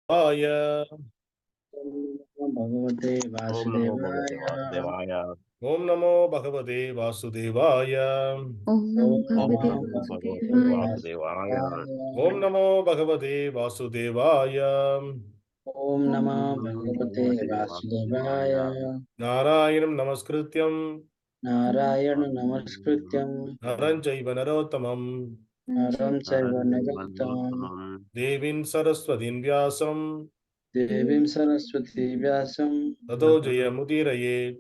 भगवते Om Namo वासुदेवाय Bhagavate Vasudevaya. Om Namo Bhagavate Vasudevaya. Om Namo Om Bhagavate Namo Bhagavate Vasudevaya. Vasudevaya. Om Namo Bhagavate Vasudevaya. Om Om Namo Om Namo Namo Bhagavate Bhagavate वासुदेवाय Vasudevaya. Narayanam Namaskrityam Narayan नमस्कृत्यं Naran Chaiva Narottamam नरं चैव नरोत्तमं Narayana Devim Saraswatim Vyasam देवीं सरस्वती व्यासं Tato Jayamudiraye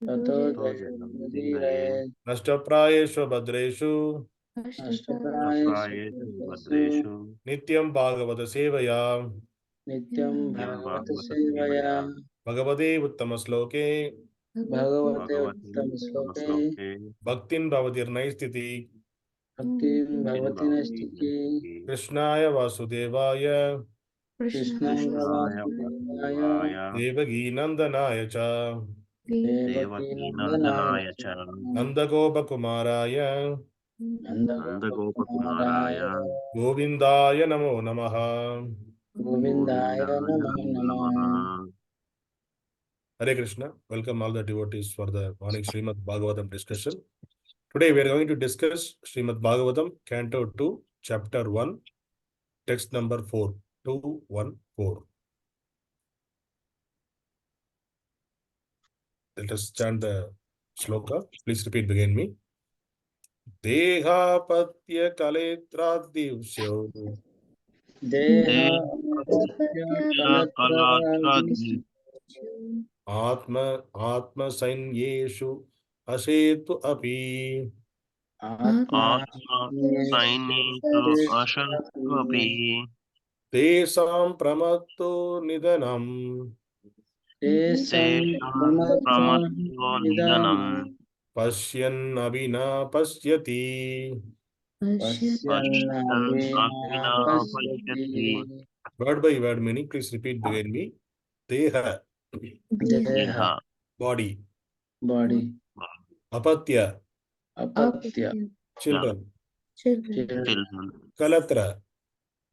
ततो Namaskrityam. जयमुदीरये Nashtaprayeshu Bhadreshu अष्टप्रायेषु Bhadreshu Nityam Bhagavata Sevaya नित्यं Nityam Bhagavat Bhagavata सेवया Sevaya. Bhagavate Uttamasloke भगवते Bhagavati उत्तम श्लोके Namasloke. Bhaktin Bhavatir Naistiti भक्तिं Bhaktin Bhagwati Bhavati नष्टिकी Nasti. Krishnaya Vasudevaya Krishna कृष्णं Krishnaya वासुदेवाय Vasudevaya. Devagi Nandanaya Cha Devaki Devaki नन्दनाय Nandanaya च Cha. Nandagopakumaraya नन्दगोपकुमाराय Nandagopakumaraya. Govindaya Namo Namaha. गोविन्दाय Govindaya नमो Namo नमः Namaha. Hare Krishna. Welcome all the devotees for the morning Srimad Bhagavatam discussion. Today we are going to discuss Srimad Bhagavatam, Canto 2, Chapter 1, text number 4, 214. Let us chant the shloka. Please repeat behind me. Dehāpatya-kalatrādiṣv देहापत्य-कलत्रादिषु ātma-sainyeṣu asetu api ātma-sainyeṣu asatsu. teṣāṁ pramatto nidhanam तेषां teṣāṁ प्रमत्तो pramatto nidhanam. निधानम् paśyan paśyati. Paśyan पश्यन् paśyan विना abhina पश्यति paśyati. Word by word meaning. Please repeat behind me. Deha, देह deha. body. Body Apatya, अपत्य Apatya children. children children Children. Kalatra,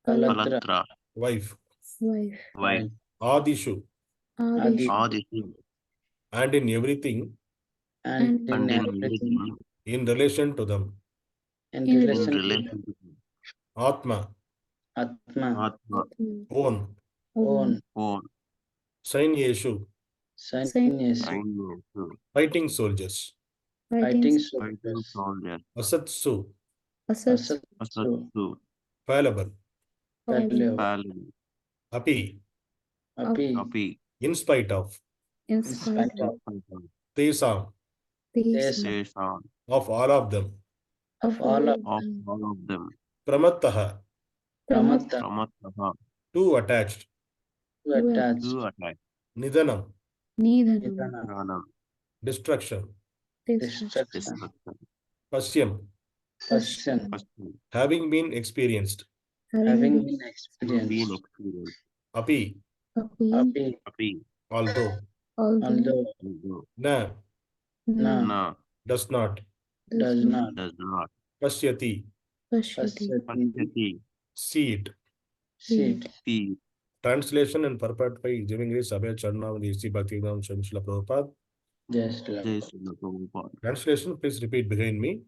कलत्र kalatra. wife. wife Wife. Ādiṣu, आदि ādiṣu ādiṣu. and in everything and in And in everything everything in relation to them. in in in relation to relation to Atma, आत्मा ātma. own. own Own. sainyeṣu, sainyeṣu Sainyeṣu. fighting soldiers. fighting fighting Fighting soldiers soldiers. Asatsu, asatsu asatsu Asatsu. fallible. fallible Fallible. Api, api Api. in spite of. in in spite spite of of Teṣāṁ, these teṣāṁ teṣāṁ. of all of them. of of all all of of Of them all of them. Pramattaḥ, pramattaḥ Pramattaḥ. too attached. to to attach To attack. Nidhanam, nidhanam nidhanam Nidhanam. destruction. destruction destruction Destruction. Paśyan, paśyan paśyan Paśyan. having been experienced. having having been been Being experienced experienced. Api, api api Api. although. although although Although. Na, na na Na. does not. does does not not Does not. Paśyati, paśyati paśyati Paśyati. see it. see seed it See. Translation and purport by Giving Grace Abhay Charnav D.C. Bhaktivedanta Swami Srila Prabhupada. just love Jai Srila Prabhupada. Translation, please repeat behind me.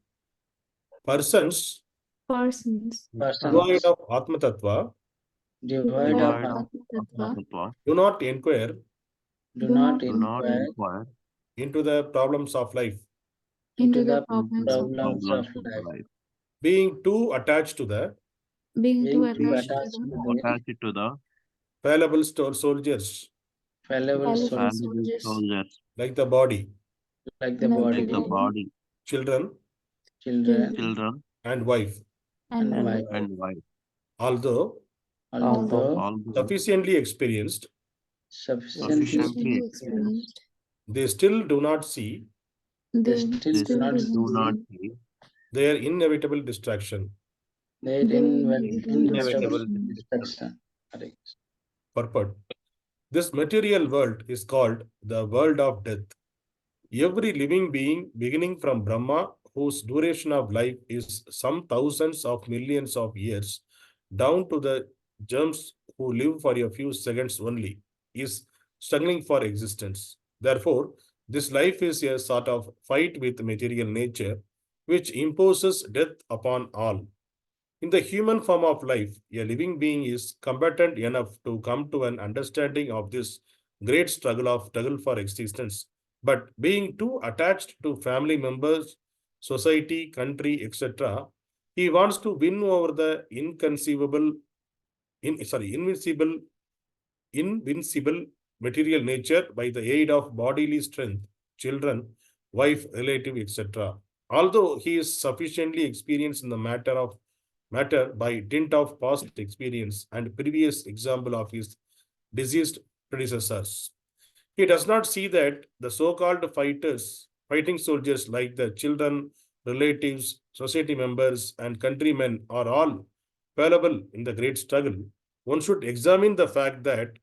Persons persons devoid persons of ātma-tattva devoid of Devoid of ātma-tattva ātma-tattva. do not inquire do do not not Do not inquire inquire into the problems of life, into into the the into problems the of life, problems of problems of life life. being too attached to the being too being too attached to attached the to To the attach it to the fallible soldiers fallible fallible soul fallible soldiers soldiers. like the body, like the like Like body the the body, body. children, children children, Children and wife, and and wife, wife and wife. although although although Although sufficiently experienced, sufficiently sufficiently sufficiently experienced experienced, they still do not see they they still they do still not do still not do not see see see their inevitable distraction. their their inevitable inevitable destruction. destruction. destruction. Hare Purport. This material world is called the world of death. Every living being, beginning from Brahma, whose duration of life is some thousands of millions of years, down to the germs who live for a few seconds only, is struggling for existence. Therefore, this life is a sort of fight with material nature, which imposes death upon all. In the human form of life, a living being is competent enough to come to an understanding of this great struggle for existence. But being too attached to family members, society, country, etc., he wants to win over the invincible material nature by the aid of bodily strength, children, wife, relative, etc. Although he is sufficiently experienced in the matter by dint of past experience and previous example of his deceased predecessors, he does not see that the so-called fighting soldiers like the children, relatives, society members, and countrymen are all fallible in the great struggle. One should examine the fact that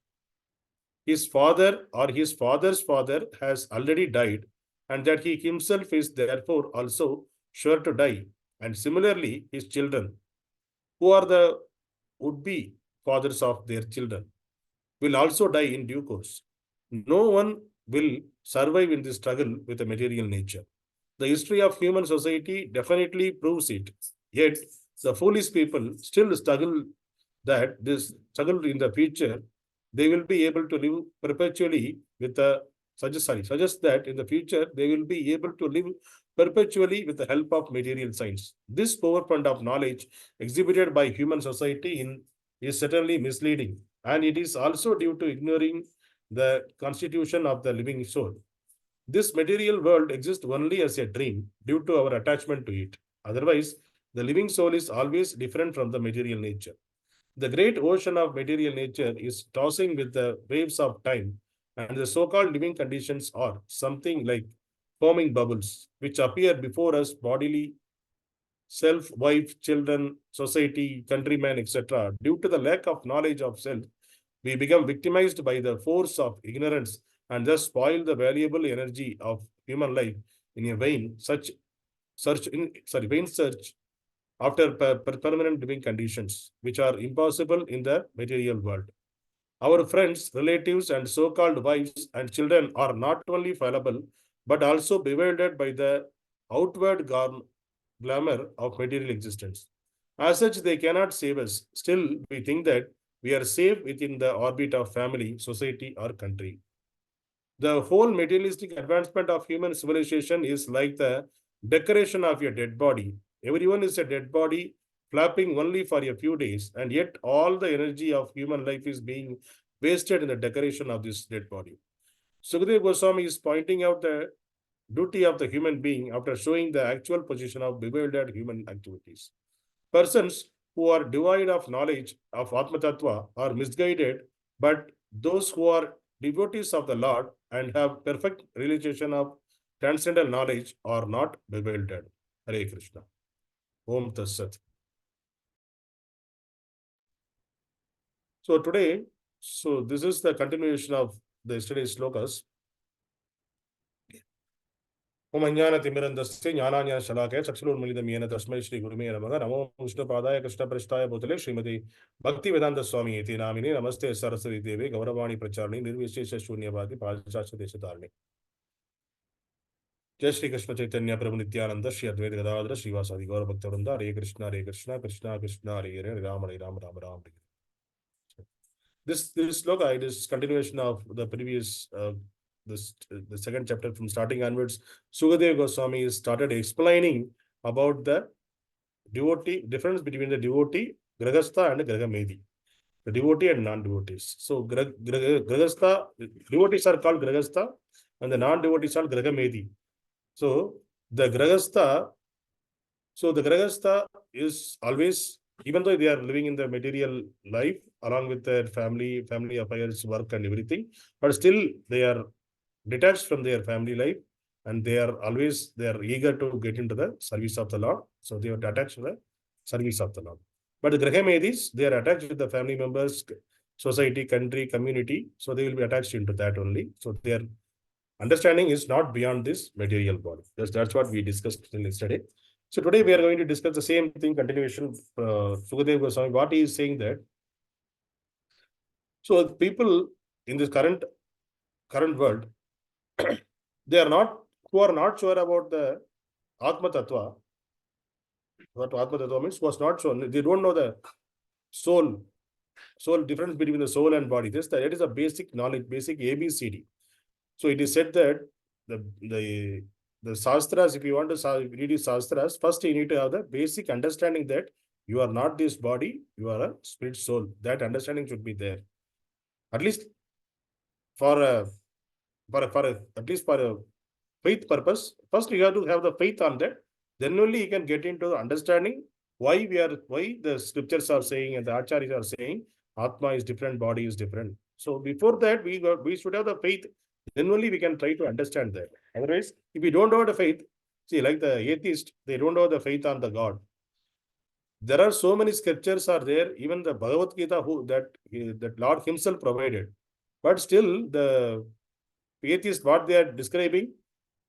his father or his father's father has already died, and that he himself is therefore also sure to die. And similarly, his children, who are the would-be fathers of their children, will also die in due course. No one will survive in this struggle with a material nature. The history of human society definitely proves it. Yet, the foolish people still struggle that this struggle in the future, they will be able to live perpetually with the suggest that in the future they will be able to live perpetually with the help of material science. This PowerPoint of knowledge exhibited by human society is certainly misleading, and it is also due to ignoring the constitution of the living soul. This material world exists only as a dream due to our attachment to it. Otherwise, the living soul is always different from the material nature. The great ocean of material nature is tossing with the waves of time, and the so-called living conditions are something like foaming bubbles, which appear before us bodily, self, wife, children, society, countrymen, etc. Due to the lack of knowledge of self, we become victimized by the force of ignorance and thus spoil the valuable energy of human life in a vain search after permanent living conditions, which are impossible in the material world. Our friends, relatives, and so-called wives and children are not only fallible, but also bewildered by the outward glamour of material existence. As such, they cannot save us. Still, we think that we are safe within the orbit of family, society, or country. The whole materialistic advancement of human civilization is like the decoration of a dead body. Everyone is a dead body, flapping only for a few days, and yet all the energy of human life is being wasted in the decoration of this dead body. Sukadeva Goswami is pointing out the duty of the human being after showing the actual position of bewildered human activities. Persons who are devoid of knowledge of ātma-tattva are misguided, but those who are devotees of the Lord and have perfect realization of transcendental knowledge are not bewildered. Hare Krishna. Om Tassat. So today, this is the continuation of the yesterday's slokas. Om Ajnana Timirandasya Jnanajnana Shalakaya Chakshurunmilitam Yena Tasmai Shri Gurume Namaha Namo Vishnu Padaya Krishna Prasthaya Bhutale Srimati Bhaktivedanta Swami Iti Namine Namaste Saraswati Devi Gauravani Pracharni Nirvishesha Shunyavadi Paśyati Deshatarni. Jai Shri Krishna Chaitanya Prabhu Nityananda Shri Advaita Gadadhara Srivasadi Gaura Bhaktavranda Hare Krishna Krishna Krishna Hare Hare Rama Rama Rama Rama. This sloka, it is continuation of the previous the second chapter. From starting onwards, Sukadeva Goswami started explaining about the devotee, difference between the devotee, grahastha, and grahamedi, the devotee and non-devotees. So grahastha, devotees are called grahastha, and the non-devotees are grahamedi. So the grahastha is always, even though they are living in the material life along with their family affairs, work and everything, but still they are detached from their family life, and they are eager to get into the service of the Lord. So they are attached to the service of the Lord. But the Grahamedis, they are attached with the family members, society, country, community. So they will be attached into that only. So their understanding is not beyond this material body. That's what we discussed yesterday. So today we are going to discuss the same thing, continuation. Sukadeva Goswami, what he is saying that So people in this current world, they are not, who are not sure about the ātma-tattva. What ātma-tattva means was not shown. They don't know the soul difference between the soul and body. That is a basic knowledge, basic ABCD. So it is said that the shastras, if you want to read the shastras, first you need to have the basic understanding that you are not this body, you are a spirit soul. That understanding should be there. At least for a faith purpose, first you have to have the faith on that. Then only you can get into the understanding why the scriptures are saying and the acharyas are saying Atma is different, body is different. So before that, we should have the faith. Then only we can try to understand that. Otherwise, if we don't have the faith, see, like the atheist, they don't have the faith on the God. There are so many scriptures are there, even the Bhagavad Gita that Lord himself provided. But still, the atheist, what they are describing,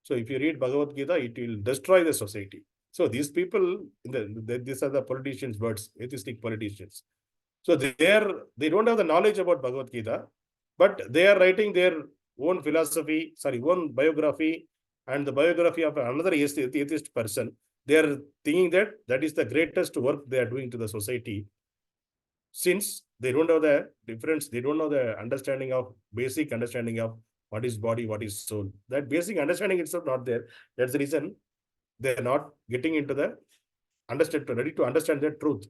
so if you read Bhagavad Gita, it will destroy the society. So these people, these are the politicians' words, atheistic politicians. So they don't have the knowledge about Bhagavad Gita, but they are writing their own philosophy, own biography, and the biography of another atheist person. They are thinking that is the greatest work they are doing to the society. Since they don't know the difference, they don't know the basic understanding of what is body, what is soul. That basic understanding itself not there. That's the reason they are not getting into the ready to understand the truth.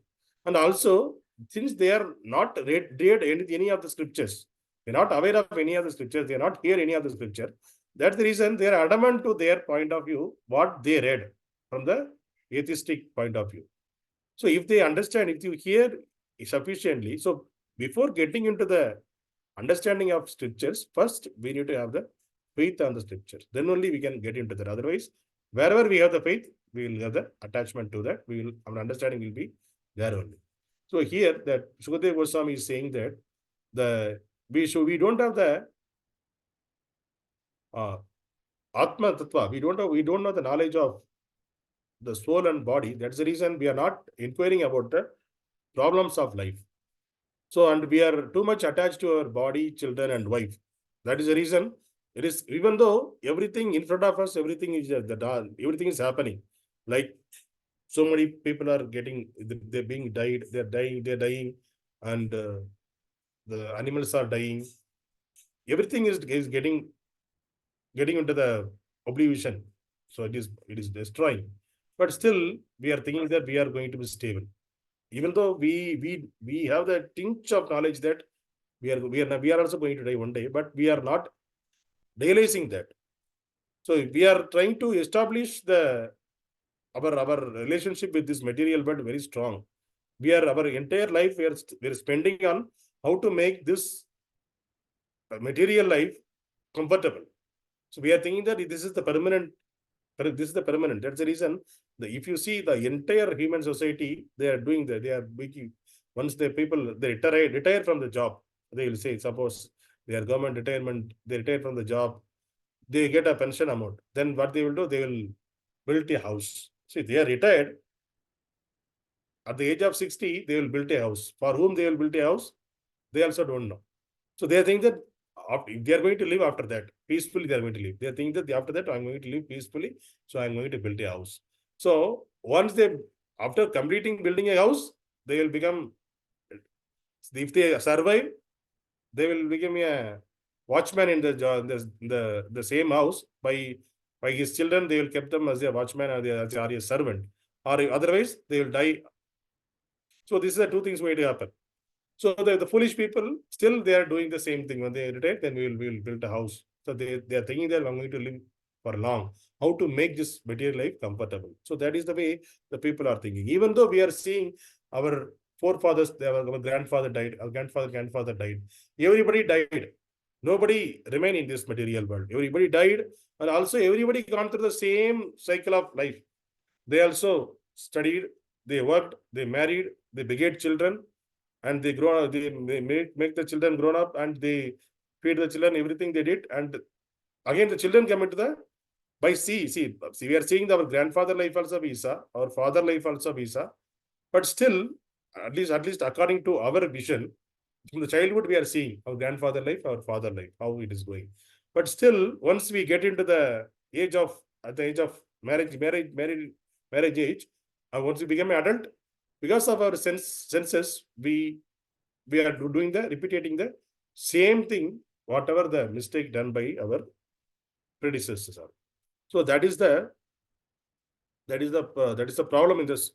And also, since they are not read any of the scriptures, they're not aware of any of the scriptures, they are not hear any of the scripture. That's the reason they are adamant to their point of view, what they read from the atheistic point of view. So if they understand, if you hear sufficiently, so before getting into the understanding of scriptures, first we need to have the faith on the scriptures. Then only we can get into that. Otherwise, wherever we have the faith, we will have the attachment to that. Our understanding will be there only. So here that Sukadeva Goswami is saying that we don't have the ātma-tattva. We don't know the knowledge of the soul and body. That's the reason we are not inquiring about the problems of life. So, and we are too much attached to our body, children, and wife. That is the reason. It is, even though everything in front of us, everything is happening. Like so many people are they're being died, they're dying, and the animals are dying. Everything is getting into the oblivion. So it is destroying. But still, we are thinking that we are going to be stable. Even though we have the tinge of knowledge that we are also going to die one day, but we are not realizing that. So we are trying to establish our relationship with this material world very strong. Our entire life we are spending on how to make this material life comfortable. So we are thinking that this is the permanent. That's the reason. If you see the entire human society, they are doing that. They are making, once the people they retire from the job, they will say, suppose they are government retirement, they retire from the job, they get a pension amount. Then what they will do, they will build a house. See, they are retired. At the age of 60, they will build a house. For whom they will build a house, they also don't know. So they think that if they are going to live after that, peacefully they are going to live. They think that after that, I'm going to live peacefully, so I'm going to build a house. So once after completing building a house, they will become, if they survive, they will become a watchman in the same house. By his children, they will keep them as a watchman or a servant. Or otherwise, they will die. So these are the two things going to happen. So the foolish people, still they are doing the same thing. When they retire, then we will build a house. So they are thinking that I'm going to live for long. How to make this material life comfortable. So that is the way the people are thinking. Even though we are seeing our forefathers, our grandfather died, our grandfather died. Everybody died. Nobody remained in this material world. Everybody died. And also everybody gone through the same cycle of life. They also studied, they worked, they married, they begat children. And they grow up, they make the children grown up, and they feed the children, everything they did. And again, the children come into see, we are seeing our grandfather life also visa, our father life also visa. But still, at least according to our vision, From the childhood, we are seeing our grandfather life, our father life, how it is going. But still, once we get into the age of, at the age of marriage age, once we become an adult, because of our senses, we are doing repeating the same thing, whatever the mistake done by our predecessors are. So that is the problem in this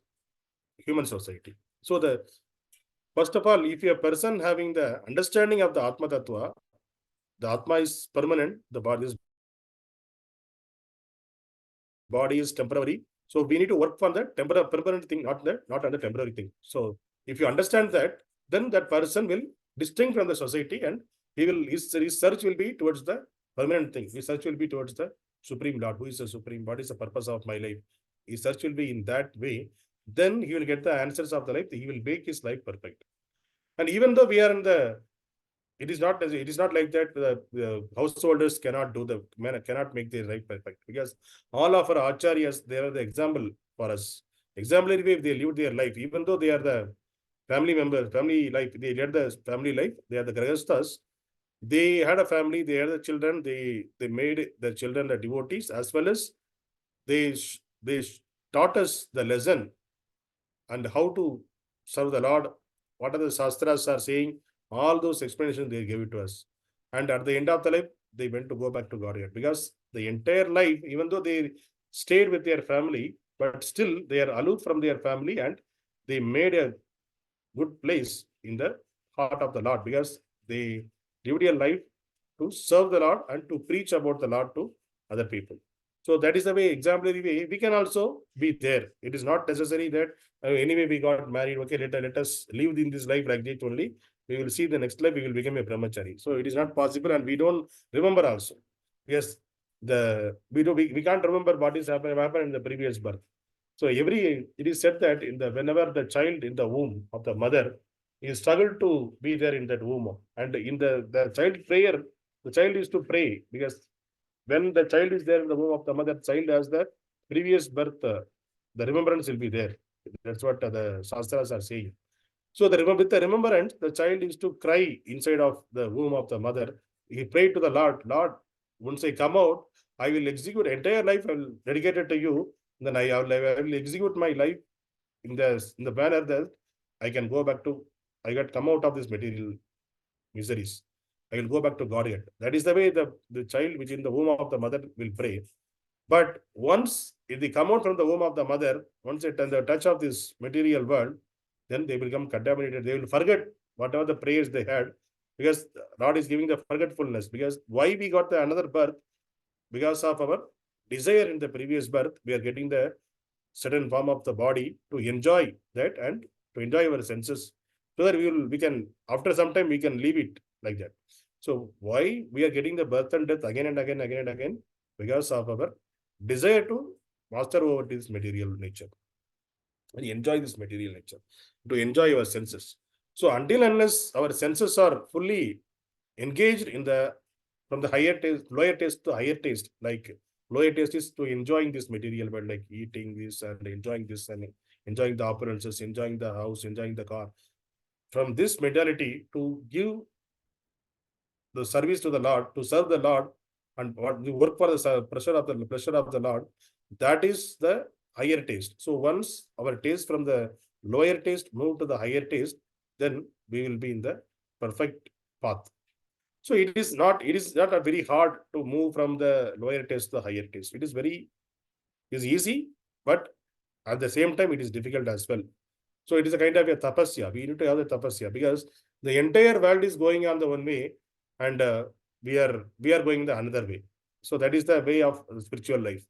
human society. So first of all, if a person having the understanding of the ātma-tattva, the Atma is permanent, the body is temporary. So we need to work for the permanent thing, not on the temporary thing. So if you understand that, then that person will distinct from the society, and his search will be towards the permanent thing. His search will be towards the Supreme Lord. Who is the Supreme? What is the purpose of my life? His search will be in that way. Then he will get the answers of the life. He will make his life perfect. And even though we are in the, it is not like that. The householders cannot make their life perfect, because all of our acharyas, they are the example for us. Exemplary way they live their life, even though they are the family members, family life. They led the family life. They are the grahasthas. They had a family. They had the children. They made the children the devotees, as well as they taught us the lesson and how to serve the Lord. What are the shastras are saying? All those explanations they gave it to us. And at the end of the life, they went to go back to Gaudiya, because the entire life, even though they stayed with their family, but still they are aloof from their family, and they made a good place in the heart of the Lord, because they lived a life to serve the Lord and to preach about the Lord to other people. So that is the way, exemplary way, we can also be there. It is not necessary that anyway we got married, okay, let us live in this life like that only. We will see the next life, we will become a brahmachari. So it is not possible, and we don't remember also. Yes, we can't remember what is happened in the previous birth. So it is said that whenever the child in the womb of the mother, he struggled to be there in that womb, and in the child prayer, the child is to pray, because when the child is there in the womb of the mother, child has the previous birth, the remembrance will be there. That's what the shastras are saying. So with the remembrance, the child is to cry inside of the womb of the mother. He prayed to the Lord, Lord, once I come out, I will execute entire life, I will dedicate it to you. Then I will execute my life in the manner that I can go back to, I got come out of this material miseries. I will go back to God yet. That is the way the child which in the womb of the mother will pray. But once if they come out from the womb of the mother, once it and the touch of this material world, then they will become contaminated. They will forget whatever the prayers they had, because God is giving the forgetfulness. Because why we got the another birth? Because of our desire in the previous birth, we are getting the certain form of the body to enjoy that and to enjoy our senses. So that we can, after some time, we can leave it like that. So why we are getting the birth and death again and again? Because of our desire to master over this material nature and enjoy this material nature, to enjoy our senses. So until unless our senses are fully engaged in from the higher taste, lower taste to higher taste, like lower taste is to enjoying this material world, like eating this and enjoying this and enjoying the opulences, enjoying the house, enjoying the car. From this mentality to give the service to the Lord, to serve the Lord, and work for the pleasure of the Lord, that is the higher taste. So once our taste from the lower taste move to the higher taste, then we will be in the perfect path. So it is not a very hard to move from the lower taste to the higher taste. It is easy, but at the same time it is difficult as well. So it is a kind of a tapasya. We need to have the tapasya, because the entire world is going on the one way, and we are going the another way. So that is the way of spiritual life.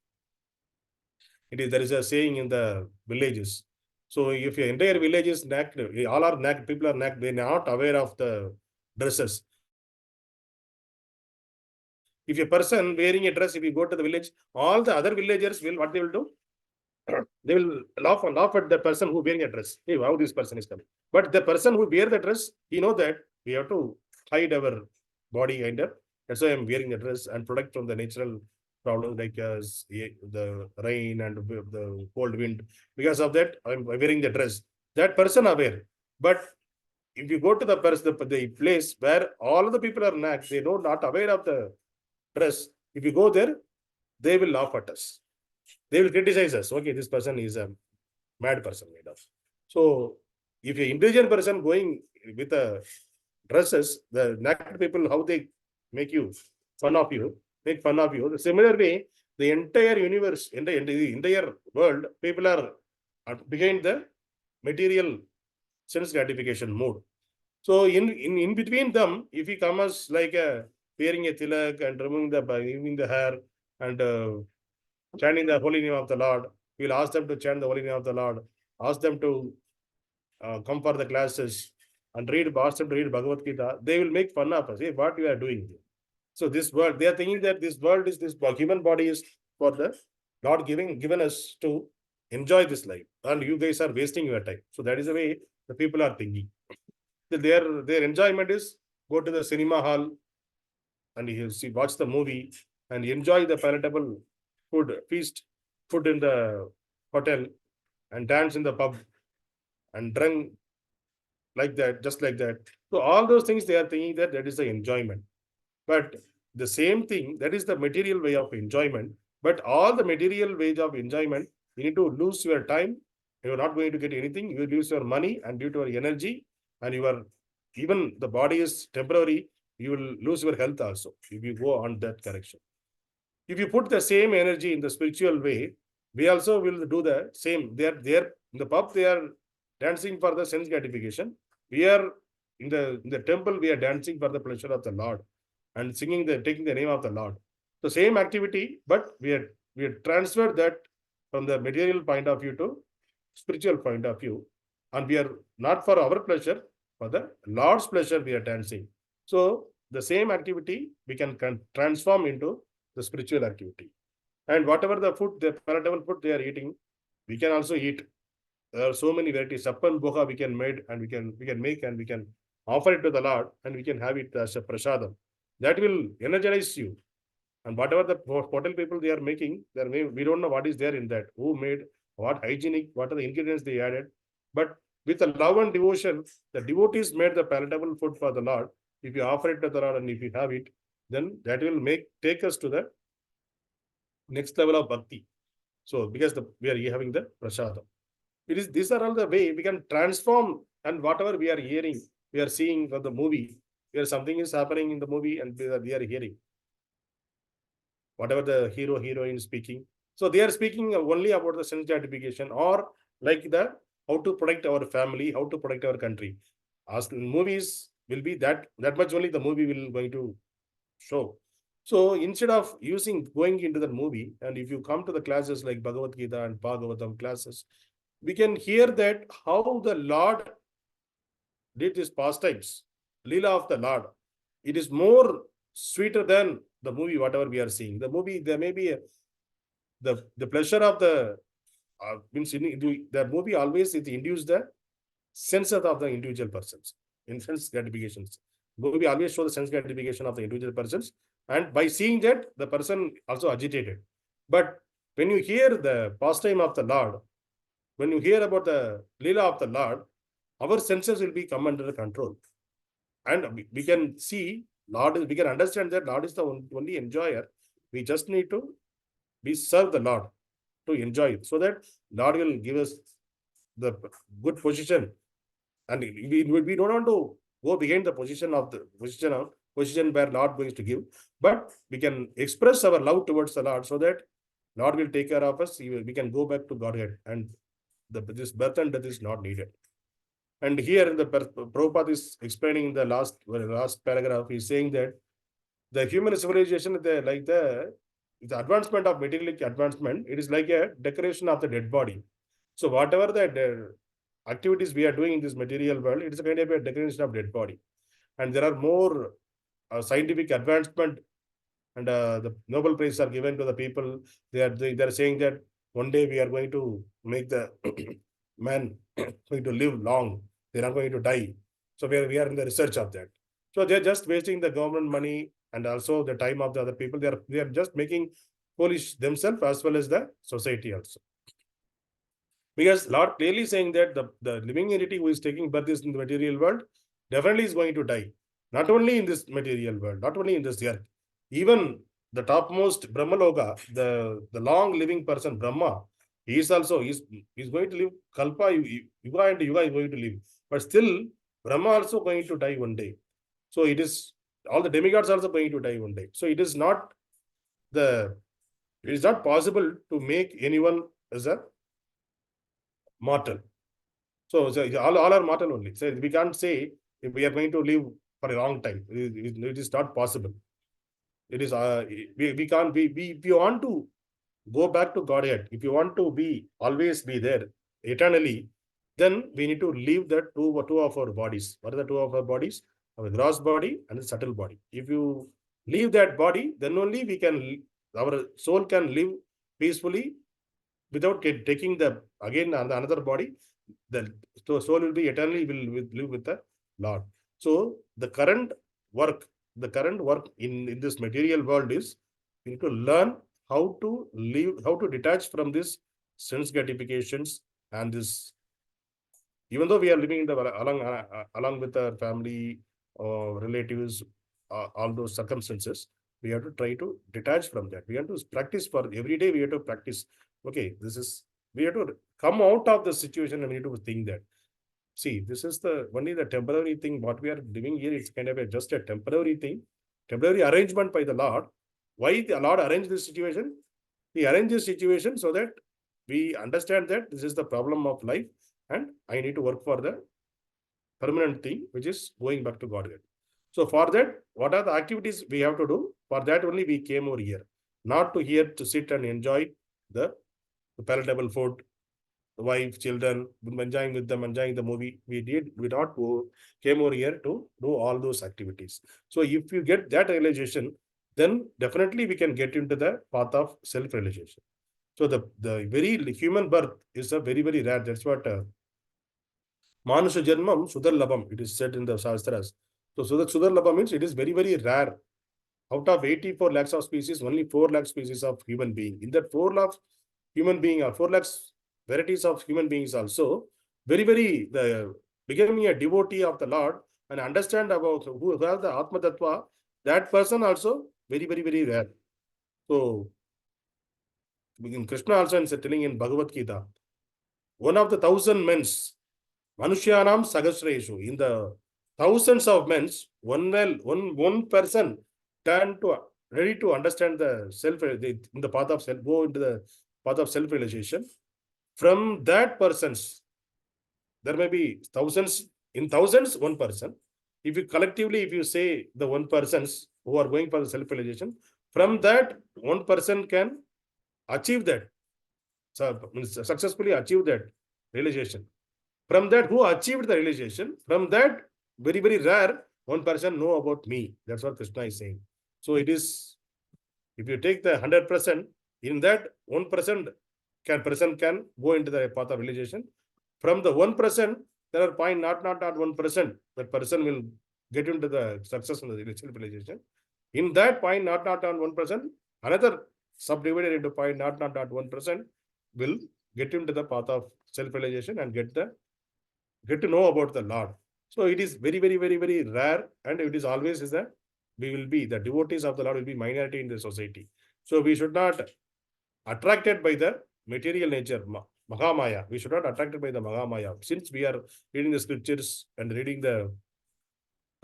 There is a saying in the villages. So if your entire village is nacked, all are nacked, people are nacked, they are not aware of the dresses. If a person wearing a dress, if you go to the village, all the other villagers will, what they will do? They will laugh at the person who wearing a dress. Hey, how this person is coming. But the person who wear the dress, he know that we have to hide our body under. That's why I'm wearing the dress and protect from the natural problems like the rain and the cold wind. Because of that, I'm wearing the dress. That person aware. But if you go to the place where all of the people are naked, they not aware of the dress. If you go there, they will laugh at us. They will criticize us. Okay, this person is a mad person made of. So if you're intelligent person going with the dresses, the naked people, how they make fun of you. The similar way, the entire universe, in the entire world, people are behind the material sense gratification mode. So in between them, if he comes like wearing a tilak and removing the hair and chanting the holy name of the Lord, we'll ask them to chant the holy name of the Lord, ask them to come for the classes and ask them to read Bhagavad Gita. They will make fun of us. Hey, what you are doing here? So this world, they are thinking that this world is this human body is for the Lord given us to enjoy this life, and you guys are wasting your time. So that is the way the people are thinking. Their enjoyment is go to the cinema hall and you watch the movie and enjoy the palatable food in the hotel, and dance in the pub and drink like that, just like that. So all those things they are thinking that is the enjoyment. But the same thing, that is the material way of enjoyment. But all the material ways of enjoyment, you need to lose your time. You are not going to get anything. You will lose your money and due to your energy, and even the body is temporary. You will lose your health also if you go on that direction. If you put the same energy in the spiritual way, we also will do the same. They are there in the pub. They are dancing for the sense gratification. We are in the temple. We are dancing for the pleasure of the Lord and taking the name of the Lord. The same activity, but we are transferred that from the material point of view to spiritual point of view, and we are not for our pleasure, for the Lord's pleasure we are dancing. So the same activity we can transform into the spiritual activity. And whatever the palatable food they are eating, we can also eat. There are so many varieties. Sappan boha we can make and we can make and we can offer it to the Lord and we can have it as a prasadam. That will energize you. And whatever the hotel people they are making, we don't know what is there in that, who made, what hygienic, what are the ingredients they added. But with the love and devotion, the devotees made the palatable food for the Lord. If you offer it to the Lord and if you have it, then that will take us to the next level of bhakti. So because we are having the prasadam. These are all the way we can transform, and whatever we are hearing, we are seeing from the movie, where something is happening in the movie and we are hearing. Whatever the hero, heroine speaking. So they are speaking only about the sense gratification or like how to protect our family, how to protect our country. As movies will be that much only the movie will going to show. So instead of going into the movie, and if you come to the classes like Bhagavad Gita and Bhagavatam classes, we can hear that how the Lord did these pastimes, Leela of the Lord. It is more sweeter than the movie, whatever we are seeing. The movie, there may be the pleasure of the movie always it induces the sense of the individual persons, in sense gratifications. Movie always show the sense gratification of the individual persons, and by seeing that, the person also agitated. But when you hear the pastime of the Lord, when you hear about the Leela of the Lord, our senses will be come under control. And we can see Lord, we can understand that Lord is the only enjoyer. We just need to serve the Lord to enjoy it, so that Lord will give us the good position. And we don't want to go behind the position where Lord going to give, but we can express our love towards the Lord so that Lord will take care of us. We can go back to Godhead, and this birth and death is not needed. And here the Prabhupada is explaining in the last paragraph, he's saying that the human civilization, the advancement of material advancement, it is like a decoration of the dead body. So whatever the activities we are doing in this material world, it is a kind of a decoration of dead body. And there are more scientific advancement, and the Nobel Prize are given to the people. They are saying that one day we are going to make the man going to live long. They are not going to die. So we are in the research of that. So they are just wasting the government money and also the time of the other people. They are just making foolish themselves as well as the society also. Because Lord clearly saying that the living entity who is taking birth is in the material world, definitely is going to die. Not only in this material world, not only in this earth, even the topmost Brahmaloka, the long living person, Brahmā, he is also, he's going to live Kalpa, Yuga and Yuga is going to live. But still, Brahmā also going to die one day. So it is, all the demigods also going to die one day. So it is not possible to make anyone as a mortal. So all are mortal only. So we can't say if we are going to live for a long time. It is not possible. It is we can't be. If you want to go back to Godhead, if you want to be always be there eternally, then we need to leave the two of our bodies. What are the two of our bodies? Our gross body and the subtle body. If you leave that body, then only we can, our soul can live peacefully without taking another body. The soul will be eternally will live with the Lord. So the current work in this material world is we need to learn how to live, how to detach from this sense gratifications and this. Even though we are living in along with our family or relatives, all those circumstances, we have to try to detach from that. We have to practice for every day. We have to practice. Okay, we have to come out of the situation and we need to think that. See, this is only the temporary thing. What we are living here is kind of just a temporary thing, temporary arrangement by the Lord. Why the Lord arranged this situation? He arranged this situation so that we understand that this is the problem of life and I need to work for the permanent thing, which is going back to Godhead. So for that, what are the activities we have to do? For that only we came over here. Not to here to sit and enjoy the palatable food, the wife, children, enjoying with them, enjoying the movie. We came over here to do all those activities. So if you get that realization, then definitely we can get into the path of self-realization. So the very human birth is a very, very rare. That's what Manusha Janmam Sudharlabham, it is said in the Shastras. So Sudharlabham means it is very, very rare. Out of 84 lakhs of species, only 4 lakh species of human being. In that 4 lakh human being or 4 lakhs varieties of human beings also, very, very becoming a devotee of the Lord and understand about who has the ātma-tattva, that person also very, very, very rare. So in Krishna also is telling in Bhagavad Gita, one of the 1,000 men, Manushyanam Sagasreshu, in the thousands of men, one person ready to understand the self, in the path of self, go into the path of self-realization. From that persons, there may be thousands, in thousands, one person. If you collectively, if you say the one persons who are going for the self-realization, from that, one person can achieve that, successfully achieve that realization. From that, who achieved the realization, from that, very, very rare, one person know about me. That's what Krishna is saying. So it is, if you take the 100%, in that 1% can go into the path of realization. From the 1%, there are not 1%. That person will get into the success in the self-realization. In that not 1%, another subdivided into not 1% will get into the path of self-realization and get to know about the Lord. So it is very, very, very, very rare, and it is always is that we will be, the devotees of the Lord will be minority in the society. So we should not attracted by the material nature, Mahamaya. We should not attracted by the Mahamaya. Since we are reading the scriptures and reading the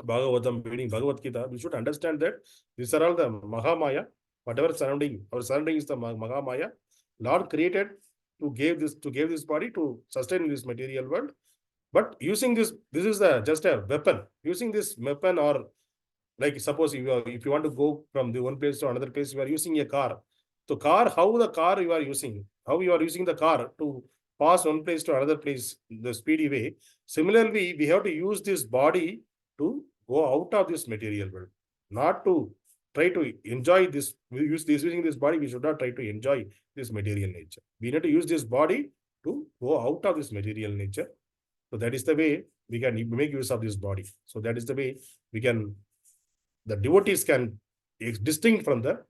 Bhagavatam, reading Bhagavad Gita, we should understand that these are all the Mahamaya. Whatever surrounding, our surrounding is the Mahamaya. Lord created to give this body to sustain this material world. But using this is just a weapon. Using this weapon, or like suppose if you want to go from the one place to another place, you are using a car. So how the car you are using the car to pass one place to another place, the speedy way. Similarly, we have to use this body to go out of this material world, not to try to enjoy this. Using this body, we should not try to enjoy this material nature. We need to use this body to go out of this material nature. So that is the way we can make use of this body. So that is the way the devotees can distinct from the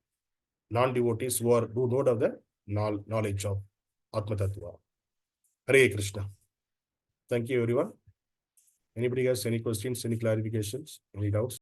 non-devotees who know of the knowledge of ātma-tattva. Hare Krishna. Thank you, everyone. Anybody has any questions, any clarifications, any doubts?